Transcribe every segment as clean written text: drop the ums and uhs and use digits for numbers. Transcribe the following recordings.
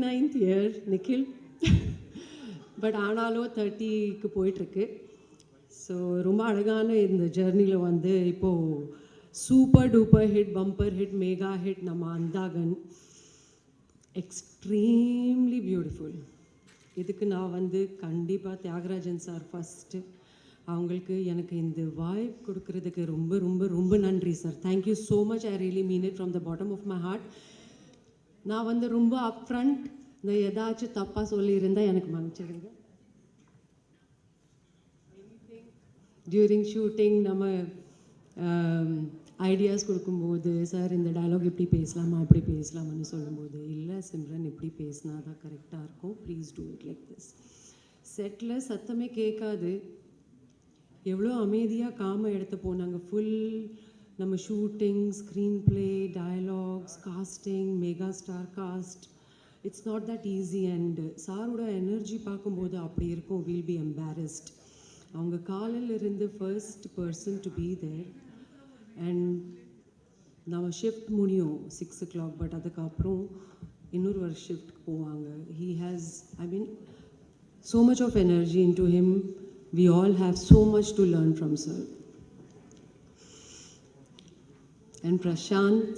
29th year Nikhil. But ஆனாலும் 30க்கு போயிட்டுருக்கு. So ரொம்ப அழகான இந்த ஜேர்னியில் வந்து இப்போது super duper hit, bumper hit, mega hit நம்ம அந்தாகன். Extremely beautiful. இதுக்கு நான் வந்து கண்டிப்பாக தியாகராஜன் சார் ஃபஸ்ட்டு, அவங்களுக்கு எனக்கு இந்த வாய்ப்பு கொடுக்கறதுக்கு ரொம்ப ரொம்ப ரொம்ப நன்றி sir. Thank you so much. I really mean it from the bottom of my heart. நான் வந்து ரொம்ப அப்ஃப்ரண்ட், இந்த ஏதாச்சும் தப்பாக சொல்லியிருந்தால் எனக்கு மன்னிச்சிடுங்க. டியூரிங் ஷூட்டிங் நம்ம ஐடியாஸ் கொடுக்கும்போது, சார் இந்த டயலாக் இப்படி பேசலாமா அப்படி பேசலாமான்னு சொல்லும்போது, இல்லை சிம்ரன் இப்படி பேசினா தான் கரெக்டாக இருக்கும், please do it like this. செட்டில் சத்தமே கேட்காது, எவ்வளோ அமைதியாக காம எடுத்து போனாங்க. ஃபுல் நம்ம shooting, screen play, dialogues, casting, mega star cast, it's not that easy. And சாரோட எனர்ஜி பார்க்கும்போது அப்படி இருக்கும், வில் பி எம்பாரஸ்ட். அவங்க காலையிலிருந்து first person to be there. And நம்ம ஷிஃப்ட் முடியும் 6 o'clock, பட் அதுக்கப்புறம் இன்னொரு ஒரு ஷிஃப்ட்க்கு போவாங்க. He has, I mean, so much of energy into him. We all have so much to learn from sir. And Prashant,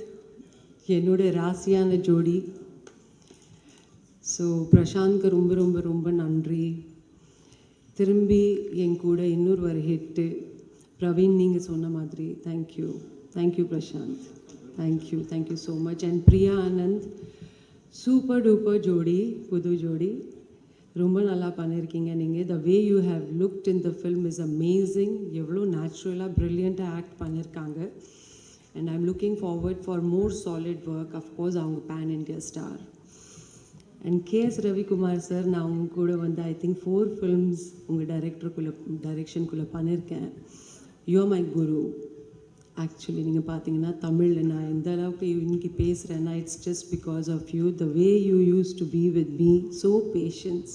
என்னோட ராசியான ஜோடி. ஸோ பிரசாந்த்க்கு ரொம்ப ரொம்ப ரொம்ப நன்றி. திரும்பி என் கூட இன்னொரு ஒரு ஹிட்டு. பிரவீன், நீங்கள் சொன்ன மாதிரி thank you. Thank you Prashanth, thank you, thank you so much. And Priya Anand, super duper ஜோடி, புது ஜோடி. ரொம்ப நல்லா பண்ணியிருக்கீங்க நீங்கள். The way you have looked in the film is amazing. எவ்வளோ நேச்சுரலாக ப்ரில்லியண்ட்டாக ஆக்ட் பண்ணியிருக்காங்க. And I am looking forward for more solid work. Of course அவங்க pan India star. And KS Ravikumar sir, நான் உங்க கூட வந்து ஐ திங்க் 4 ஃபில்ம்ஸ் உங்கள் டைரக்ஷனுக்குள்ளே பண்ணியிருக்கேன். You are my guru. Actually நீங்கள் பார்த்தீங்கன்னா தமிழில் நான் எந்த அளவுக்கு இன்னைக்கு பேசுகிறேன்னா, it's just because of you. The way you used to be with me, so patience.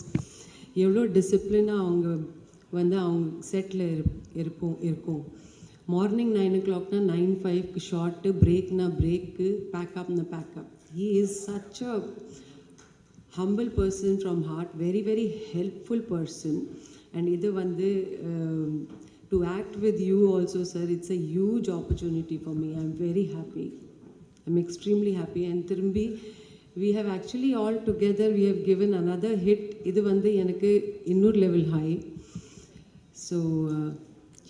எவ்வளோ டிசிப்ளினாக அவங்க வந்து அவங்க செட்டில் இருக்கும். மார்னிங் 9 o'clockனா 9:05க்கு ஷார்ட்டு, பிரேக்னா பிரேக்கு, பேக்கப்னா packup. He is such a humble person from heart, very very helpful person. And idu vandu to act with you also sir, it's a huge opportunity for me. I'm very happy, I'm extremely happy. And thirumbi we have actually all together we have given another hit. Idu vandu enakku innor level high. So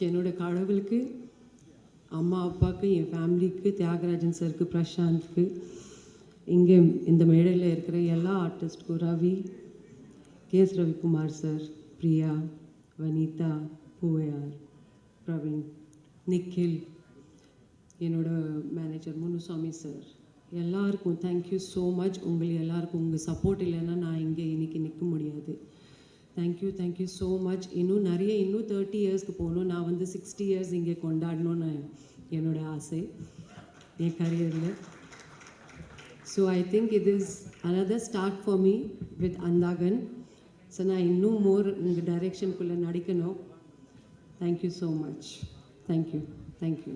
என்னோட கடவுளுக்கு, அம்மா அப்பாவுக்கு, என் ஃபேமிலிக்கு, தியாகராஜன் சருக்கு, பிரசாந்த்க்கு, இங்கே இந்த மேடையில் இருக்கிற எல்லா ஆர்டிஸ்ட்க்கும், ரவி, கேஎஸ் ரவிக்குமார் சார், பிரியா, வனிதா, பூவையார், பிரவீன், நிக்கில், என்னோட மேனேஜர் முனுசாமி சார், எல்லாருக்கும் தேங்க்யூ ஸோ மச். எல்லாருக்கும் உங்கள் சப்போர்ட் இல்லைன்னா நான் இங்கே இன்றைக்கி நிற்க முடியாது. Thank you, thank you so much. இன்னும் 30 இயர்ஸ்க்கு போகணும். நான் வந்து 60 இயர்ஸ் இங்கே கொண்டாடணும்னு என்னோடய ஆசை என் கரியரில். So I think it is another start for me with Andagan. So na innum more unga direction kulla nadikano. Thank you so much. Thank you. Thank you.